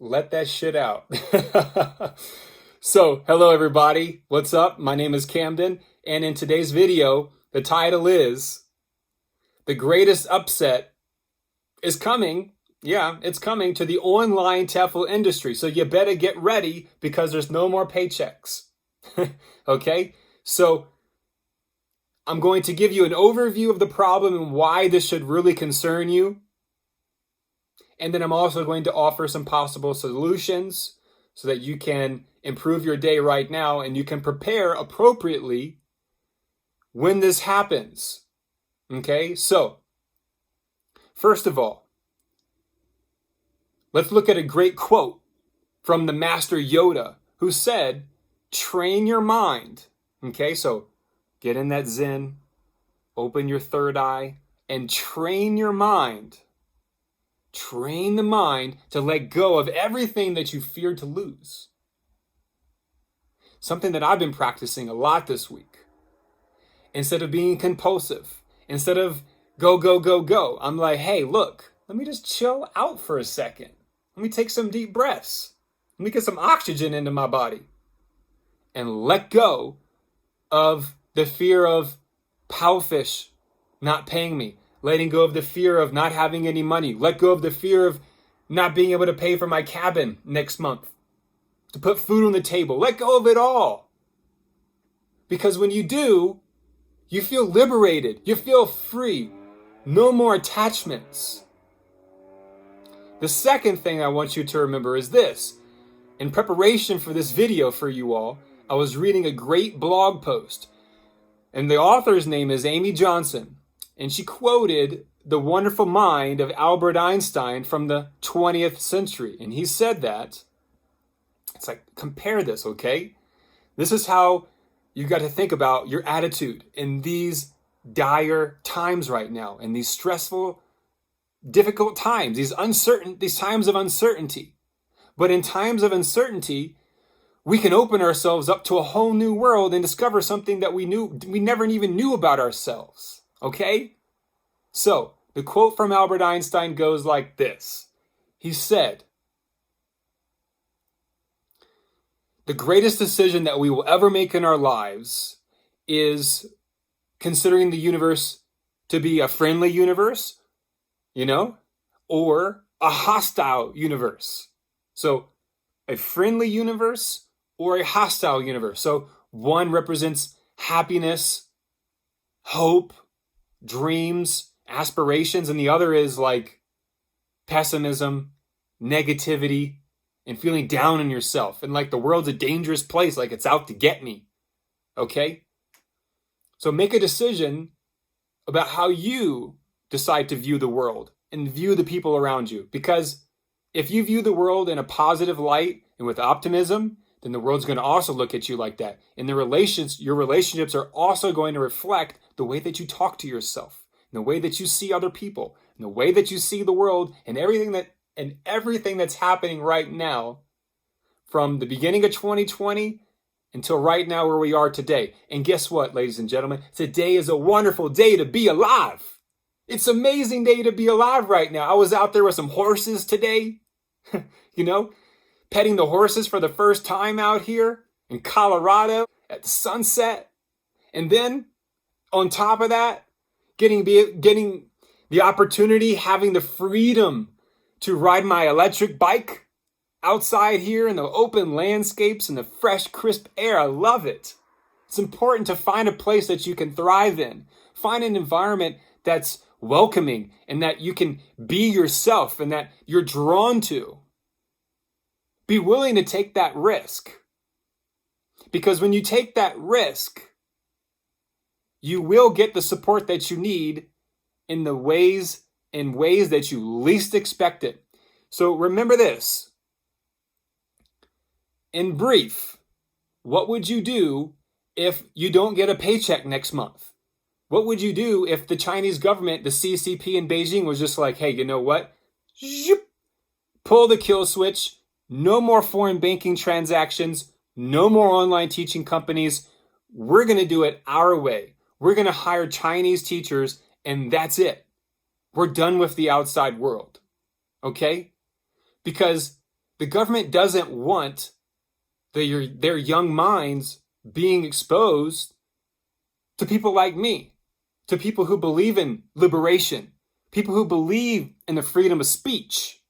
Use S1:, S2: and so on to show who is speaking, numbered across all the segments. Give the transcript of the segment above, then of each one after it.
S1: Let that shit out. So, hello everybody. What's up? My name is Camden, and in today's video, the title is The Greatest Upset is Coming. Yeah, it's coming to the online TEFL industry. So you better get ready because there's no more paychecks. Okay? So I'm going to give you an overview of the problem and why this should really concern you. And then I'm also going to offer some possible solutions so that you can improve your day right now and you can prepare appropriately when this happens. Okay, so first of all, let's look at a great quote from the master Yoda, who said, train your mind. Okay, so get in that zen, open your third eye, and train your mind. Train the mind to let go of everything that you fear to lose. Something that I've been practicing a lot this week. Instead of being compulsive, instead of go, go, go, go, I'm like, hey, look, let me just chill out for a second. Let me take some deep breaths. Let me get some oxygen into my body. And let go of the fear of Powfish not paying me. Letting go of the fear of not having any money. Let go of the fear of not being able to pay for my cabin next month. To put food on the table. Let go of it all. Because when you do, you feel liberated. You feel free. No more attachments. The second thing I want you to remember is this. In preparation for this video for you all, I was reading a great blog post. And the author's name is Amy Johnson. And she quoted the wonderful mind of Albert Einstein from the 20th century. And he said that, it's like, compare this, okay? This is how you got to think about your attitude in these dire times right now, in these stressful, difficult times, these times of uncertainty. But in times of uncertainty, we can open ourselves up to a whole new world and discover something that we never even knew about ourselves. Okay? So, the quote from Albert Einstein goes like this. He said, the greatest decision that we will ever make in our lives is considering the universe to be a friendly universe, or a hostile universe. So, a friendly universe or a hostile universe. So, one represents happiness, hope, dreams, aspirations, and the other is like pessimism, negativity, and feeling down on yourself. And like the world's a dangerous place, like it's out to get me. Okay? So make a decision about how you decide to view the world and view the people around you. Because if you view the world in a positive light and with optimism, then the world's going to also look at you like that. And your relationships are also going to reflect the way that you talk to yourself, and the way that you see other people, and the way that you see the world, and everything that's happening right now, from the beginning of 2020 until right now where we are today. And guess what, ladies and gentlemen? Today is a wonderful day to be alive. It's an amazing day to be alive right now. I was out there with some horses today, petting the horses for the first time out here in Colorado at sunset. And then on top of that, getting the opportunity, having the freedom to ride my electric bike outside here in the open landscapes and the fresh, crisp air. I love it. It's important to find a place that you can thrive in. Find an environment that's welcoming and that you can be yourself and that you're drawn to. Be willing to take that risk. Because when you take that risk, you will get the support that you need in ways that you least expect it. So remember this. In brief, what would you do if you don't get a paycheck next month? What would you do if the Chinese government, the CCP in Beijing, was just like, hey, you know what? Pull the kill switch. No more foreign banking transactions. No more online teaching companies. We're going to do it our way. We're going to hire Chinese teachers, and that's it. We're done with the outside world. Okay? Because The government doesn't want their young minds being exposed to people like me, to people who believe in liberation, people who believe in the freedom of speech,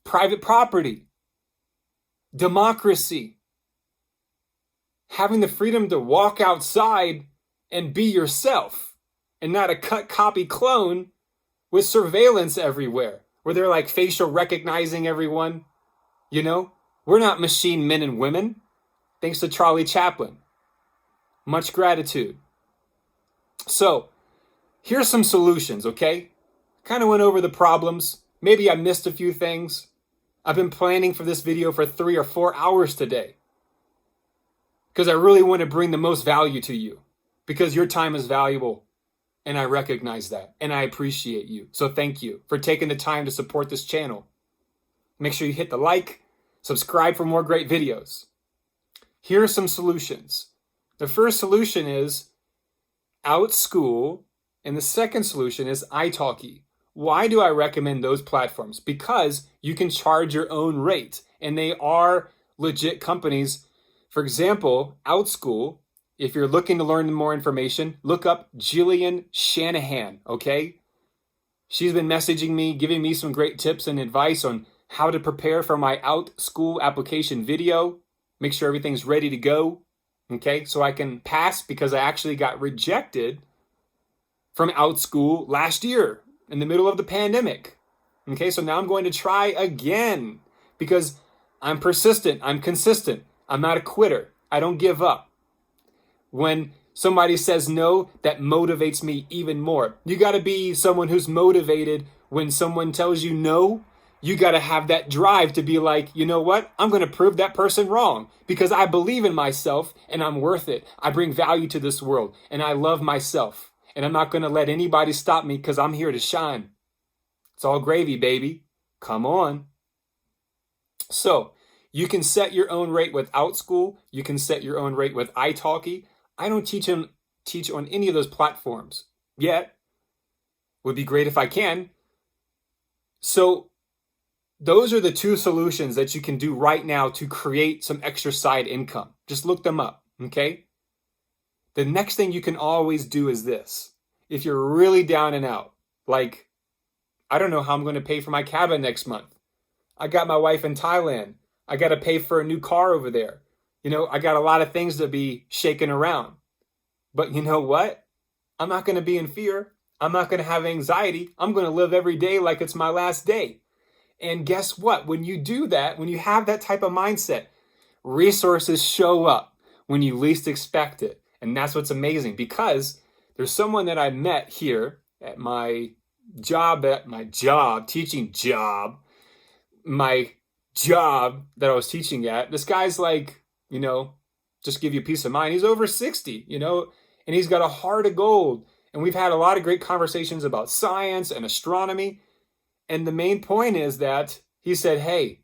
S1: private property, democracy, having the freedom to walk outside and be yourself and not a cut copy clone with surveillance everywhere where they're like facial recognizing everyone. You know, we're not machine men and women. Thanks to Charlie Chaplin. Much gratitude. So here's some solutions, okay? Kind of went over the problems. Maybe I missed a few things. I've been planning for this video for 3 or 4 hours today because I really want to bring the most value to you because your time is valuable and I recognize that and I appreciate you. So thank you for taking the time to support this channel. Make sure you hit the like, subscribe for more great videos. Here are some solutions. The first solution is OutSchool, and the second solution is italki. Why do I recommend those platforms? Because you can charge your own rate, and they are legit companies. For example, OutSchool, if you're looking to learn more information, look up Jillian Shanahan, okay? She's been messaging me, giving me some great tips and advice on how to prepare for my OutSchool application video. Make sure everything's ready to go, okay? So I can pass because I actually got rejected from OutSchool last year in the middle of the pandemic. Okay, so now I'm going to try again because I'm persistent, I'm consistent, I'm not a quitter, I don't give up. When somebody says no, that motivates me even more. You got to be someone who's motivated when someone tells you no. You got to have that drive to be like, you know what? I'm going to prove that person wrong because I believe in myself and I'm worth it. I bring value to this world and I love myself. And I'm not going to let anybody stop me because I'm here to shine. It's all gravy, baby. Come on. So you can set your own rate with OutSchool. You can set your own rate with italki. I don't teach on any of those platforms yet. Would be great if I can. So those are the two solutions that you can do right now to create some extra side income. Just look them up, okay? The next thing you can always do is this. If you're really down and out, like, I don't know how I'm going to pay for my cabin next month. I got my wife in Thailand. I got to pay for a new car over there. You know, I got a lot of things to be shaking around. But you know what? I'm not going to be in fear. I'm not going to have anxiety. I'm going to live every day like it's my last day. And guess what? When you do that, when you have that type of mindset, resources show up when you least expect it. And that's what's amazing because there's someone that I met here at my teaching job, my job that I was teaching at. This guy's like, you know, just give you peace of mind. He's over 60, you know, and he's got a heart of gold. And we've had a lot of great conversations about science and astronomy. And the main point is that he said, hey,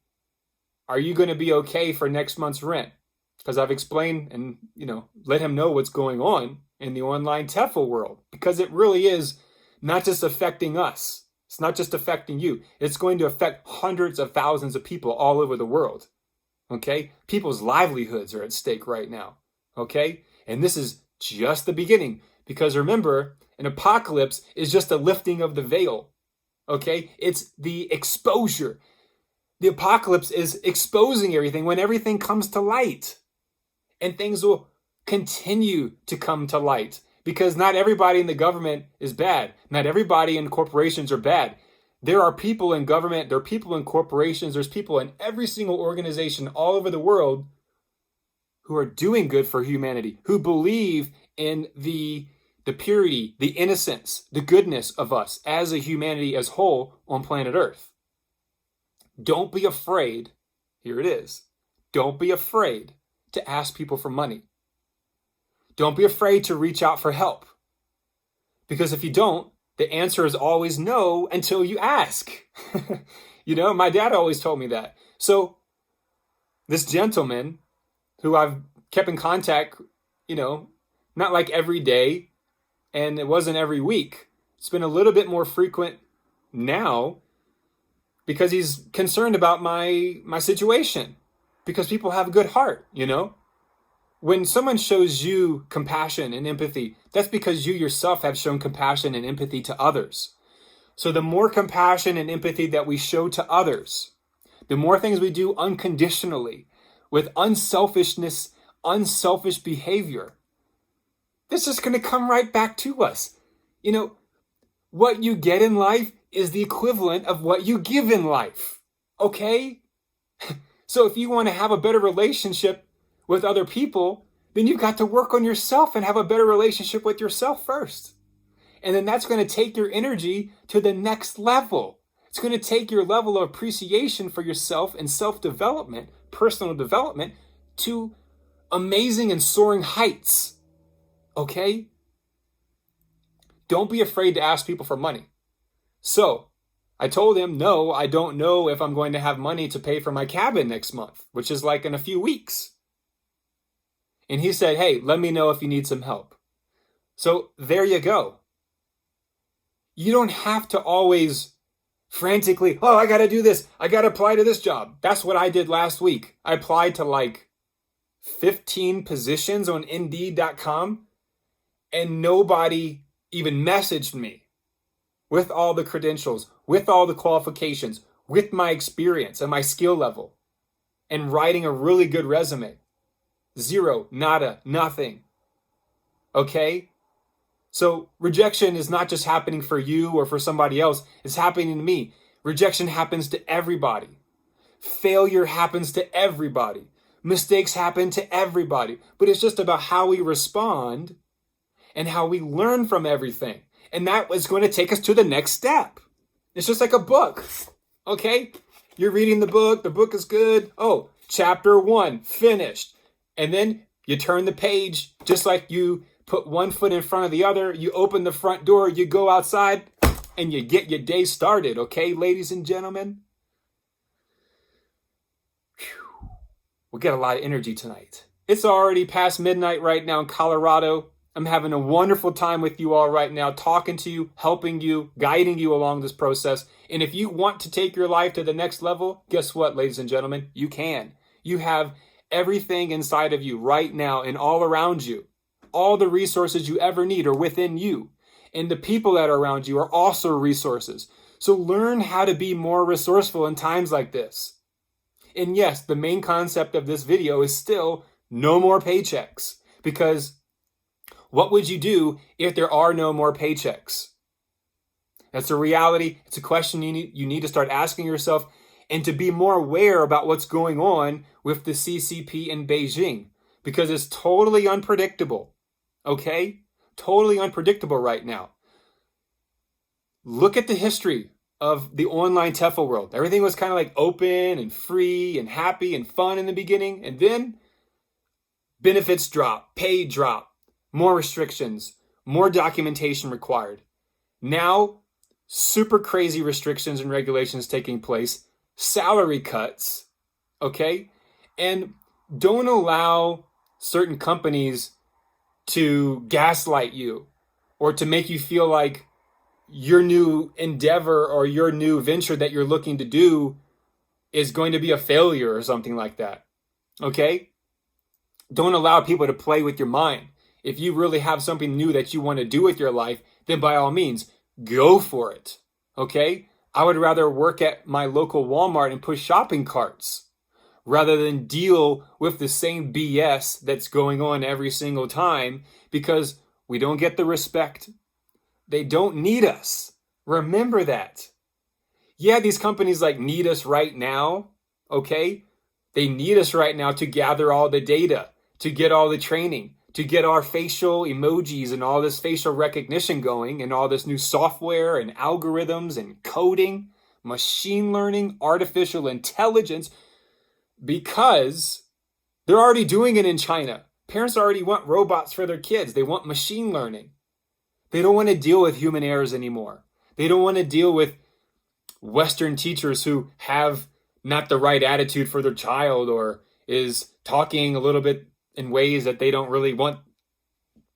S1: are you going to be okay for next month's rent? Because I've explained and, you know, let him know what's going on in the online TEFL world. Because it really is not just affecting us. It's not just affecting you. It's going to affect hundreds of thousands of people all over the world. Okay? People's livelihoods are at stake right now. Okay? And this is just the beginning. Because remember, an apocalypse is just a lifting of the veil. Okay? It's the exposure. The apocalypse is exposing everything when everything comes to light. And things will continue to come to light. Because not everybody in the government is bad. Not everybody in corporations are bad. There are people in government, there are people in corporations, there's people in every single organization all over the world who are doing good for humanity, who believe in the purity, the innocence, the goodness of us as a humanity as whole on planet Earth. Don't be afraid, here it is, don't be afraid to ask people for money. Don't be afraid to reach out for help. Because if you don't, the answer is always no until you ask. You know, my dad always told me that. So this gentleman who I've kept in contact, you know, not like every day, and it wasn't every week. It's been a little bit more frequent now. because he's concerned about my situation, because people have a good heart, you know? When someone shows you compassion and empathy, that's because you yourself have shown compassion and empathy to others. So the more compassion and empathy that we show to others, the more things we do unconditionally, with unselfishness, unselfish behavior, this is going to come right back to us. You know, what you get in life is the equivalent of what you give in life. Okay? So if you want to have a better relationship with other people, then you've got to work on yourself and have a better relationship with yourself first. And then that's going to take your energy to the next level. It's going to take your level of appreciation for yourself and self-development, personal development, to amazing and soaring heights. Okay? Don't be afraid to ask people for money. So, I told him, no, I don't know if I'm going to have money to pay for my cabin next month, which is like in a few weeks. And he said, hey, let me know if you need some help. So there you go. You don't have to always frantically, oh, I got to do this. I got to apply to this job. That's what I did last week. I applied to like 15 positions on Indeed.com, and nobody even messaged me with all the credentials, with all the qualifications, with my experience and my skill level, and writing a really good resume. Zero, nada, nothing. Okay? So rejection is not just happening for you or for somebody else. It's happening to me. Rejection happens to everybody. Failure happens to everybody. Mistakes happen to everybody. But it's just about how we respond and how we learn from everything. And that is going to take us to the next step. It's just like a book. Okay? You're reading the book is good. Oh, chapter 1, finished. And then you turn the page, just like you put one foot in front of the other, you open the front door, you go outside, and you get your day started, okay, ladies and gentlemen? Whew. We'll get a lot of energy tonight. It's already past midnight right now in Colorado. I'm having a wonderful time with you all right now, talking to you, helping you, guiding you along this process. And if you want to take your life to the next level, guess what, ladies and gentlemen? You can. You have everything inside of you right now and all around you. All the resources you ever need are within you. And the people that are around you are also resources. So learn how to be more resourceful in times like this. And yes, the main concept of this video is still no more paychecks. Because what would you do if there are no more paychecks? That's a reality. It's a question you need to start asking yourself, and to be more aware about what's going on with the CCP in Beijing, because it's totally unpredictable. Okay? Totally unpredictable right now. Look at the history of the online TEFL world. Everything was kind of like open and free and happy and fun in the beginning, and then benefits drop, pay drop, more restrictions, more documentation required. Now, super crazy restrictions and regulations taking place, salary cuts, okay? And don't allow certain companies to gaslight you or to make you feel like your new endeavor or your new venture that you're looking to do is going to be a failure or something like that, okay? Don't allow people to play with your mind. If you really have something new that you want to do with your life, then by all means, go for it, okay? I would rather work at my local Walmart and push shopping carts rather than deal with the same BS that's going on every single time, because we don't get the respect. They don't need us. Remember that. Yeah, these companies like need us right now, okay? They need us right now to gather all the data, to get all the training, to get our facial emojis and all this facial recognition going, and all this new software and algorithms and coding, machine learning, artificial intelligence, because they're already doing it in China. Parents already want robots for their kids. They want machine learning. They don't want to deal with human errors anymore. They don't want to deal with Western teachers who have not the right attitude for their child, or is talking a little bit in ways that they don't really want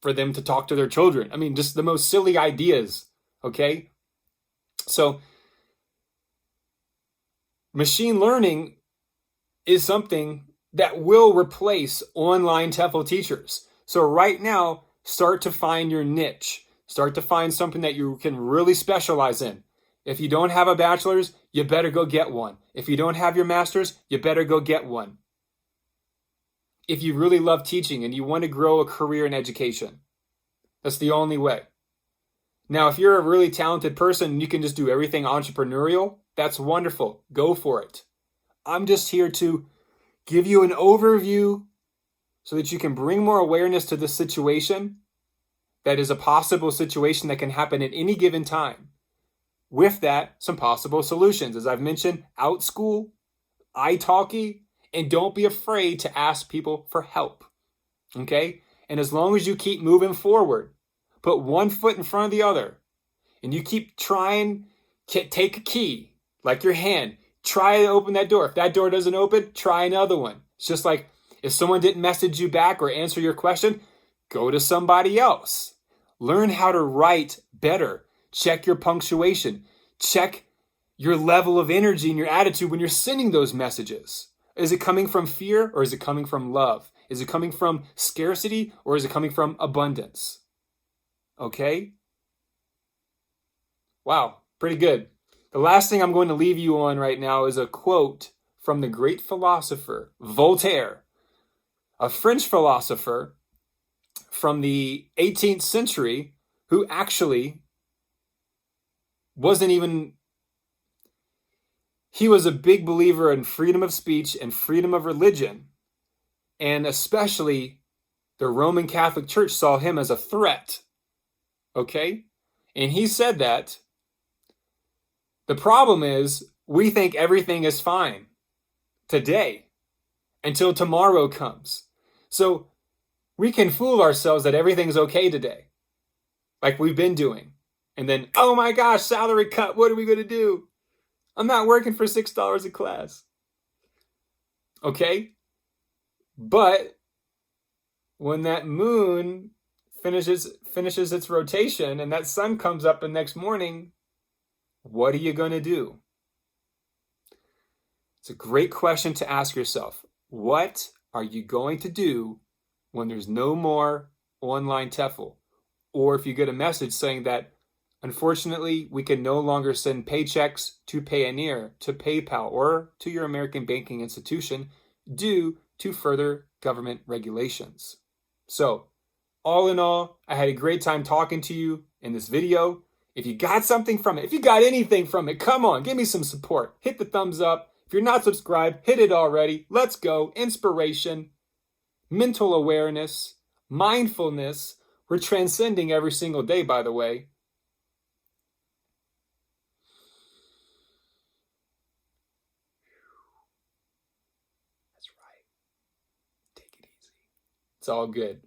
S1: for them to talk to their children. I mean, just the most silly ideas, okay? So Machine learning is something that will replace online TEFL teachers. So right now, start to find your niche. Start to find something that you can really specialize in. If you don't have a bachelor's, you better go get one. If you don't have your master's, you better go get one. If you really love teaching and you want to grow a career in education, that's the only way. Now, if you're a really talented person and you can just do everything entrepreneurial, that's wonderful. Go for it. I'm just here to give you an overview so that you can bring more awareness to this situation that is a possible situation that can happen at any given time. With that, some possible solutions. As I've mentioned, OutSchool, italki, and don't be afraid to ask people for help. Okay? And as long as you keep moving forward, put one foot in front of the other, and you keep trying, take a key, like your hand, try to open that door. If that door doesn't open, try another one. It's just like if someone didn't message you back or answer your question, go to somebody else. Learn how to write better. Check your punctuation. Check your level of energy and your attitude when you're sending those messages. Is it coming from fear or is it coming from love? Is it coming from scarcity or is it coming from abundance? Okay? Wow, pretty good. The last thing I'm going to leave you on right now is a quote from the great philosopher Voltaire, a French philosopher from the 18th century who actually he was a big believer in freedom of speech and freedom of religion. And especially the Roman Catholic Church saw him as a threat. Okay? And he said that the problem is we think everything is fine today until tomorrow comes. So we can fool ourselves that everything's okay today, like we've been doing. And then, oh my gosh, salary cut, what are we going to do? I'm not working for $6 a class. Okay? But when that moon finishes its rotation and that sun comes up the next morning, what are you going to do? It's a great question to ask yourself. What are you going to do when there's no more online TEFL? Or if you get a message saying that, unfortunately, we can no longer send paychecks to Payoneer, to PayPal, or to your American banking institution due to further government regulations. So, all in all, I had a great time talking to you in this video. If you got something from it, if you got anything from it, come on, give me some support. Hit the thumbs up. If you're not subscribed, hit it already. Let's go. Inspiration, mental awareness, mindfulness. We're transcending every single day, by the way. That's right. Take it easy. It's all good.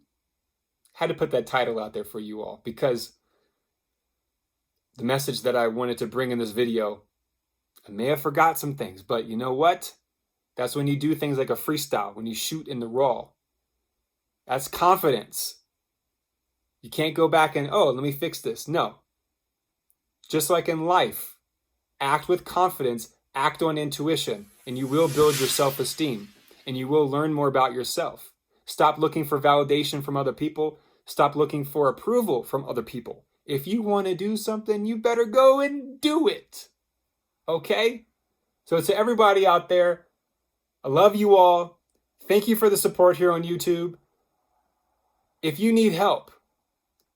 S1: Had to put that title out there for you all because the message that I wanted to bring in this video, I may have forgot some things, but you know what? That's when you do things like a freestyle, when you shoot in the raw. That's confidence. You can't go back and, oh, let me fix this. No. Just like in life, act with confidence, act on intuition, and you will build your self-esteem, and you will learn more about yourself. Stop looking for validation from other people. Stop looking for approval from other people. If you want to do something, you better go and do it. Okay? So to everybody out there, I love you all. Thank you for the support here on YouTube. If you need help,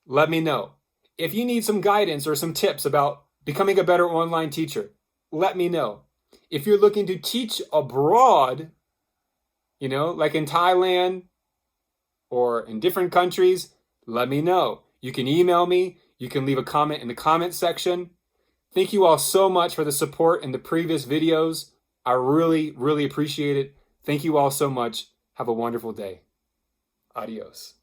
S1: let me know. If you need some guidance or some tips about becoming a better online teacher, let me know. If you're looking to teach abroad, like in Thailand or in different countries, let me know. You can email me. You can leave a comment in the comment section. Thank you all so much for the support in the previous videos. I really, really appreciate it. Thank you all so much. Have a wonderful day. Adios.